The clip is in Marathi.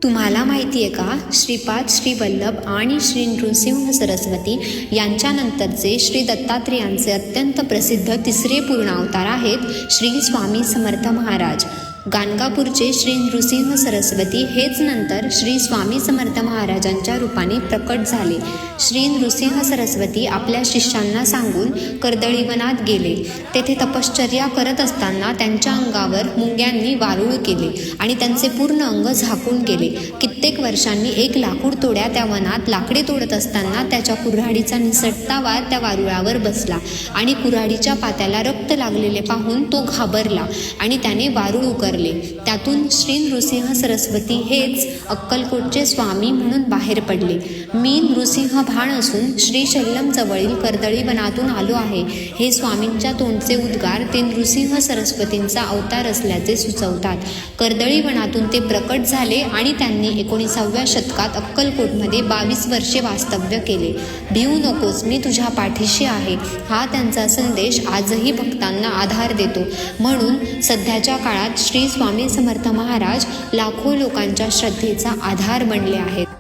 तुम्हाला माहिती आहे का, श्रीपाद श्री वल्लभ आणि श्री नृसिंह सरस्वती यांच्यानंतरचे श्री दत्तात्रेयांचे अत्यंत प्रसिद्ध तिसरे पूर्ण अवतार आहेत श्री स्वामी समर्थ महाराज. गाणगापूरचे श्री नृसिंह सरस्वती हेच नंतर श्री स्वामी समर्थ महाराजांच्या रूपाने प्रकट झाले. श्री नृसिंह सरस्वती आपल्या शिष्यांना सांगून कर्दळीवनात गेले. तेथे तपश्चर्या करत असताना त्यांच्या अंगावर मुंग्यांनी वारूळ केले आणि त्यांचे पूर्ण अंग झाकून गेले. कित्येक वर्षांनी एक लाकूड तोड्या त्या वनात लाकडे तोडत असताना त्याच्या कुऱ्हाडीचा निसटता वार त्या वारुळावर बसला आणि कुऱ्हाडीच्या पात्याला रक्त लागलेले पाहून तो घाबरला आणि त्याने वारूळ उकरले. त्यातून श्री नृसिंह सरस्वती हेच अक्कलकोटचे स्वामी म्हणून बाहेर पडले. मी नृसिंह भाण असून श्रीशैल्यम जवळील कर्दळी वनातून आलो आहे, हे स्वामींच्या तोंडचे उद्गार ते नृसिंह सरस्वतींचा अवतार असल्याचे सुचवतात. कर्दळी वनातून ते प्रकट झाले आणि त्यांनी 19व्या शतकात अक्कलकोटमध्ये 22 वर्षे वास्तव्य केले. भिवू नकोस, मी तुझ्या पाठीशी आहे, हा त्यांचा संदेश आजही भक्तांना आधार देतो. म्हणून सध्याच्या काळात श्री स्वामी समर्थ महाराज लाखो लोकांच्या श्रद्धेचा आधार बनले आहेत.